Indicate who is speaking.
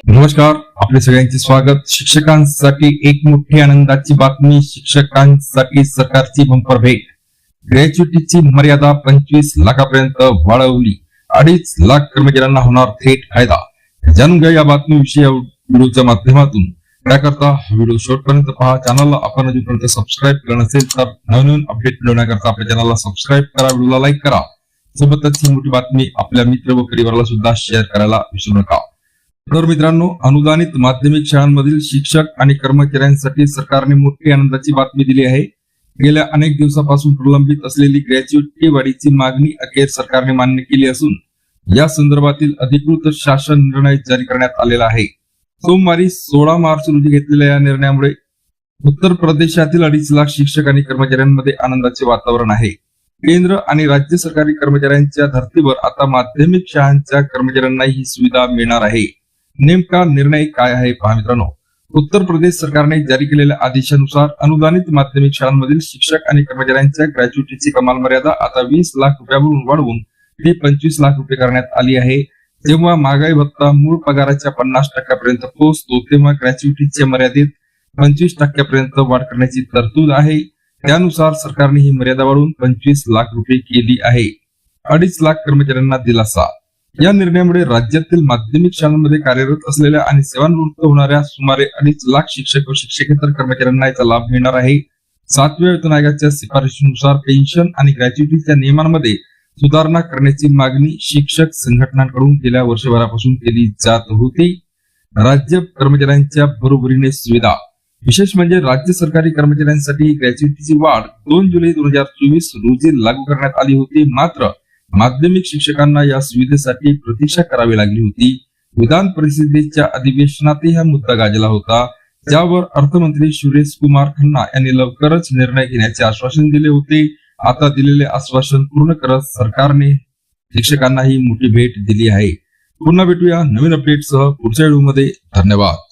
Speaker 1: नमस्कार, आपले सगळ्यांचे स्वागत। शिक्षकांसाठी एक मोठी आनंदाची बातमी। शिक्षकांसाठी सरकारची बंपर भेट। ग्रॅच्युइटीची मर्यादा 25 लाखापर्यंत वाढवली। 2.5 लाख कर्मचाऱ्यांना होणार थेट फायदा। जाणून घ्या या बातमीविषयी व्हिडिओच्या माध्यमातून। त्याकरता व्हिडिओ शेवटपर्यंत पहा। चॅनलला आपण अजूनपर्यंत सबस्क्राईब केलं नसेल तर नवीन अपडेट मिळवण्याकरता आपल्या चॅनलला सबस्क्राईब करा, व्हिडिओला लाईक करा। सोबतच ही मोठी बातमी आपल्या मित्र व परिवाराला सुद्धा शेअर करायला विसरू नका। तर मित्रांनो, अनुदानित माध्यमिक शाळांमधील शिक्षक आणि कर्मचाऱ्यांसाठी सरकारने मोठी आनंदाची बातमी दिली आहे। गेल्या अनेक दिवसापासून प्रलंबित असलेली ग्रॅच्युइटी वाढीची मागणी अखेर सरकारने मान्य केली असून या संदर्भातील अधिकृत शासन निर्णय जारी करण्यात आलेला आहे। सोमवारी 16 मार्च रोजी घेतलेल्या या निर्णयामुळे उत्तर प्रदेशातील 2.5 लाख शिक्षक आणि कर्मचाऱ्यांमध्ये आनंदाचे वातावरण आहे। केंद्र आणि राज्य सरकारी कर्मचाऱ्यांच्या धर्तीवर आता माध्यमिक शाळांच्या कर्मचाऱ्यांना ही सुविधा मिळणार आहे। नेमका निर्णय काय आहे पहा मित्रांनो। उत्तर प्रदेश सरकारने जारी केलेल्या आदेशानुसार अनुदानित माध्यमिक शाळांमधील शिक्षक आणि कर्मचाऱ्यांच्या ग्रॅच्युइटीची कमाल मर्यादा आता 20 लाख रुपयावरून वाढवून ती 25 लाख रुपये करण्यात आली आहे। जेव्हा महागाई भत्ता मूळ पगाराच्या 50% पर्यंत पोहोचतो तेव्हा ग्रॅच्युइटीच्या मर्यादेत 25% वाढ करण्याची तरतूद आहे। त्यानुसार सरकारने ही मर्यादा वाढवून 25 लाख रुपये केली आहे। 2.5 लाख कर्मचाऱ्यांना दिलासा। या निर्णयामुळे राज्यातील माध्यमिक शाळांमध्ये कार्यरत असलेल्या आणि सेवानिवृत्त होणाऱ्या सुमारे 2.5 लाख शिक्षक व शिक्षकेतर कर्मचाऱ्यांना याचा लाभ मिळणार आहे। 7व्या वेतन आयोगाच्या शिफारशीनुसार पेन्शन आणि ग्रॅच्युइटीच्या नियमांमध्ये सुधारणा करण्याची मागणी शिक्षक संघटनांकडून गेल्या वर्षभरापासून केली जात होती। राज्य कर्मचाऱ्यांच्या बरोबरीने सुविधा। विशेष म्हणजे राज्य सरकारी कर्मचाऱ्यांसाठी ग्रॅच्युइटीची वाढ 2 जुलै 2024 रोजी लागू करण्यात आली होती। मात्र माध्यमिक शिक्षकांना या सुविधेसाठी प्रतीक्षा करावी लागली होती। विधान परिषदेच्या अधिवेशनातही हा मुद्दा गाजला होता, ज्यावर अर्थमंत्री सुरेश कुमार खन्ना यांनी लवकरच निर्णय घेण्याचे आश्वासन दिले होते। आता दिलेले आश्वासन पूर्ण करत सरकारने शिक्षकांना ही मोठी भेट दिली आहे। पुन्हा भेटूया नवीन अपडेटसह पुढच्या व्हिडिओमध्ये। धन्यवाद।